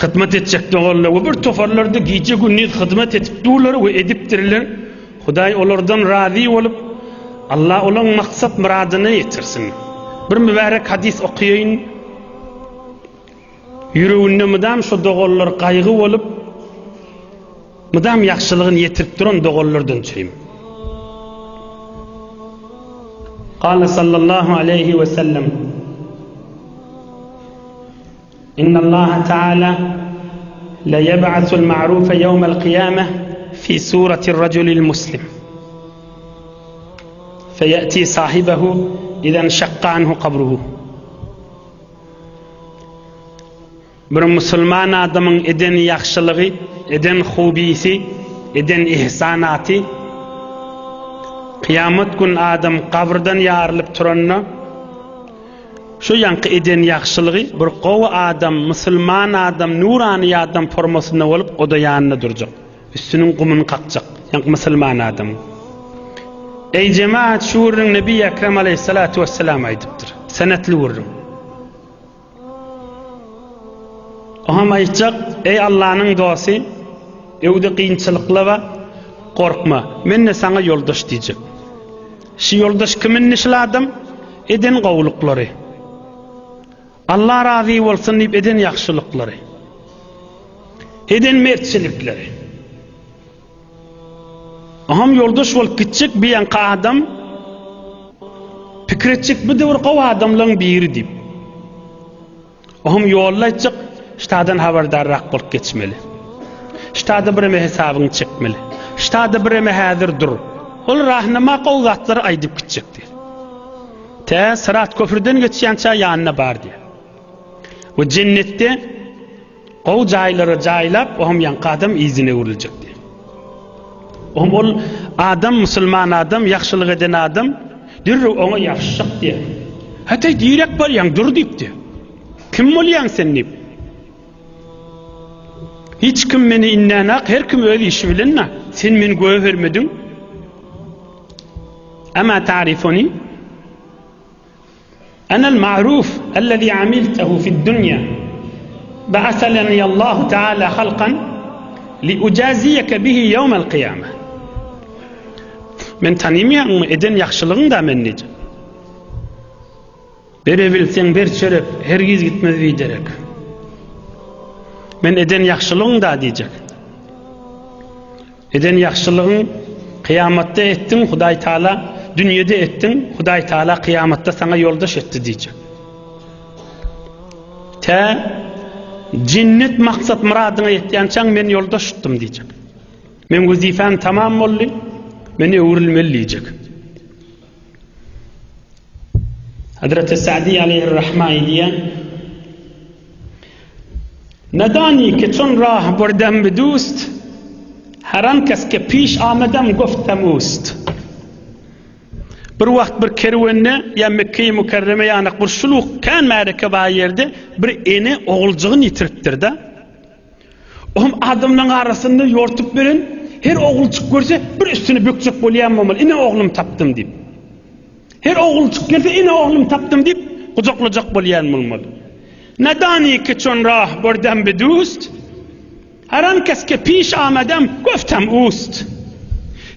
hizmet edecek doğallar ve bir tofarlarda gece gündüz hizmet edip dururlar ve ediptirler. Huday onlardan razı olup Allah olan maksat muradını yetirsin. Bir mübarek hadis okuyayım. Yüreğinde müdam şu doğallar kaygı olup müdam yaxşılığını yetirip duran doğallardan çeyim. قال صلى الله عليه وسلم إن الله تعالى لا يبعث المعروف يوم القيامة في سورة الرجل المسلم فيأتي صاحبه إذا انشق عنه قبره. Bir Müslüman adamın eden yaxşılığı, eden hubisi, eden ihsanatı, kıyamet gün adam kabrdan yarılıp turanna, şu yankı eden yaxşılığı bir qovu adam, Müslüman adam, nurani adam formasında olup o da yanına duracak. Üstünün kumunu kalkacak. Yankı Müslüman adam. Ey cemaat şu vurun Nebi Ekrem Aleyhissalatu vesselam aydıptır. Senetli vurun. Oham aytacak, ey Allah'ın doğası, evde kıyınçılıkla ve korkma. Men ne sana yoldaş diyecek. Şu yoldaş kimin nişli adam? Eden qavluqları. Allah razı olsun deyip eden yaxşılıkları. Eden mertçilikleri. Aham yoldaş olup gidecek bir yanka adam fikretecek bir de bir qav adamların biri deyip. Aham yollayacak ştadan haberdarrak bulup geçmeli. Ştada bireme hesabını çekmeli. Ştada bireme hazır dur. Ol rahnama qavzatları aydıp gidecektir. Te sırat köprüden geçençe yanına bar diye. O cennette qav jayları jaylap ohum yanka adam izine vurulacak diye. Ohum ol adam, Müslüman adam, yaxşılık eden adam dirri ona yaxşık diye. Hatta direk bar yan dur deyip diye. Kim ol yan sen deyip? Hiç kim beni innanak, her kim öyle iş bilinme. Sen beni gövermedin. Ama ta'rifuni أنا المعروف الذي عملته في الدنيا بعثني الله تعالى خلقا لأجازيك به يوم القيامة. Men tanımayan eden yaxşılığın da men nece. Bere bilsen bir çörep, hergiz gitmez viderek. Men eden yaxşılığın da diyecek. Eden yaxşılığın kıyamatta ettin, Huday Teala dünyada ettin, Huday Teala kıyamatta sana yoldaş etti diyecek. Te cennet maksat muradına yettiyançan men yoldaş tuttum diyecek. Men vazifem tamam oldu, beni uğurulmeli diyecek. Hazreti Sa'di aleyhirrahmani diyen ندانی که چون راه بردم به دوست هر آن کس که پیش آمدم گفتم اوست. Bir vakt bir kervanne ya Mekke-i Mükerreme ya bir şuluk kan merkebe yerde bir ene oğulcuğun yitiriptir da. Oğum adamların arasında yortup verin, her oğulcuk görse bir üstüne bökecek bolayamamalı. İne oğlum taptım deyip. Her oğulcuk gelse ine oğlum taptım deyip kucaklayacak bolayamamalı. ندانی که چون راه بردم به دوست هر آن کس که پیش آمدم گفتم اوست.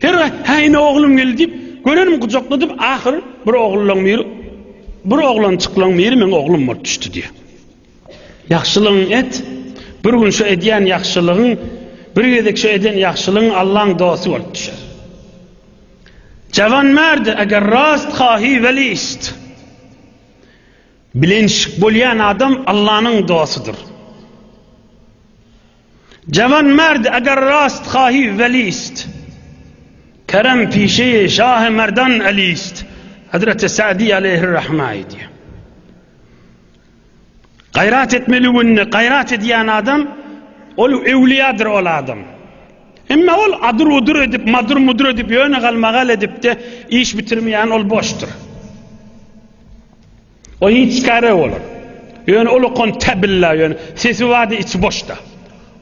Her این oğlum geldi deyip görenim kucakladım ahir bir oğlan çıklan meri men oğlum var düştü diye. Yaxşılığın et bir gün şu ediyen yaxşılığın bir gedek şu eden yaxşılığın Allah'ın doğası olup düşer. Cavan merd eğer rast khahi velist bilinçlik bolyan adam Allah'ın doğasıdır. Cavan merd eğer rast khahi velist kerem pişe şah merdan alist. Hazreti Sa'di aleyhirrahmani diyor. Gayret etmeli bunu, gayret ediyen adam ol evliyadır ol adam. Ama ol adır udur edip madur mudur edip yöne kalmagal edip de iş bitirmeyen ol boştur. O hiç kare olur. Yani olu kontebilla yani sesi vardı içi boşta.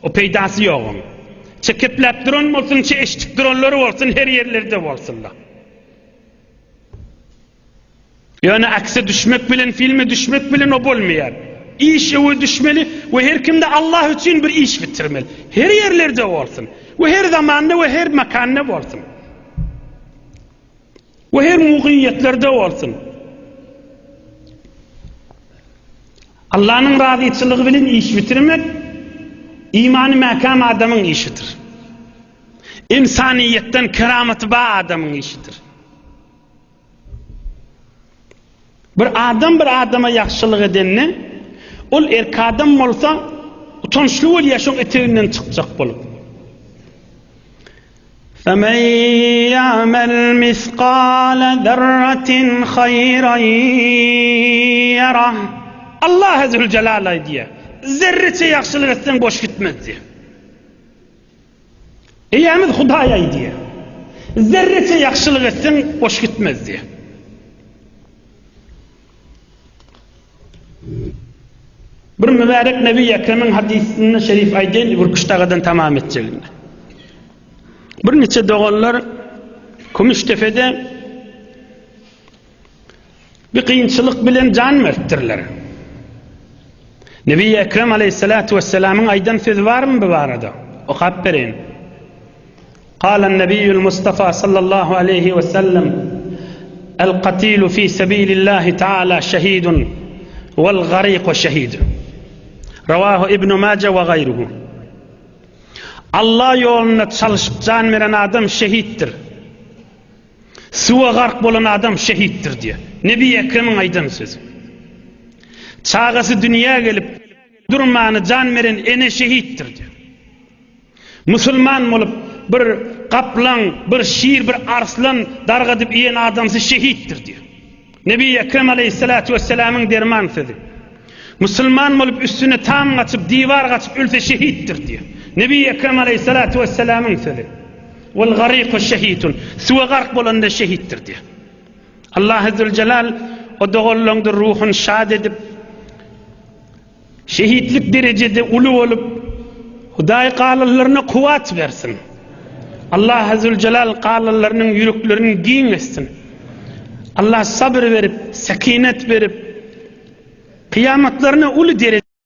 O peydası yok onun. Çekiplep duran olsun, eşlik duranları olsun, her yerlerde olsunlar. Yani akse düşmek bilen, filme düşmek bilen o bolmayan. İş öve düşmeli ve her kimde Allah için bir iş bitirmeli. Her yerlerde olsun. Ve her zamanda ve her mekanda olsun. Ve her muhiyetlerde olsun. Allah'ın razıyçılığı bilen iş bitirmek, imanı mekam adamın işidir. İnsaniyetten keramet ba adamın işidir. Bir adama yaxşılık edenine, ol erk adam olsa, utançlı ol yaşın eteğinden çıkacak bolup. فَمَنْ يَعْمَلْ مِثْقَالَ ذَرَّةٍ خَيْرًا يَرَهُ. Allah Zülcelal'e diye, zerrece yaxşılık etsen boş gitmez diye. Eyamid Hudaya diye, zerrece yaxşılık etsen boş gitmez diye. Bir mübarek Nebi Ekrem'in hadisini şerif ayden bir kıştağıdan tamam edeceğim. Bir neçe doğanlar Kumuştepe'de bir kıyınçılık bilen can merttirler. Nebi Ekrem aleyhissalatu vesselam'ın aydan söz var mı bu arada? O haberin. قال النبي المصطفى صلى الله عليه وسلم القتيل في سبيل الله تعالى شهيد والغريق شهيد. رواه ابن ماجه وغيره. Allah yolunda çalışıp can veren adam şehittir. Suya gark bolan adam şehittir diye. Nebi Ekrem'in aydan sözü. Çağası dünyaya gelip durmanı can veren ene şehittir diye. Müslüman olup bir kaplan, bir şiir, bir arslan dargadıp yiyen adamsı şehittir diye. Nebi Ekrem aleyhissalatu vesselam'ın derman sözü. Müslüman olup üstüne tam açıp divar açıp ölse şehittir diye. Nebi Ekrem aleyhissalatu vesselam'ın sözü. Vel gariqu şehitun. Suya gark bolan da şehittir diye. Allah Zülcelal o doğullondur ruhun şad edip şehitlik derecede ulu olup Huday qalallarına kuvvet versin. Allah Zülcelal qalallarının yüreklerini giyin etsin. Allah sabır verip, sekinet verip, kıyametlerine ulu derece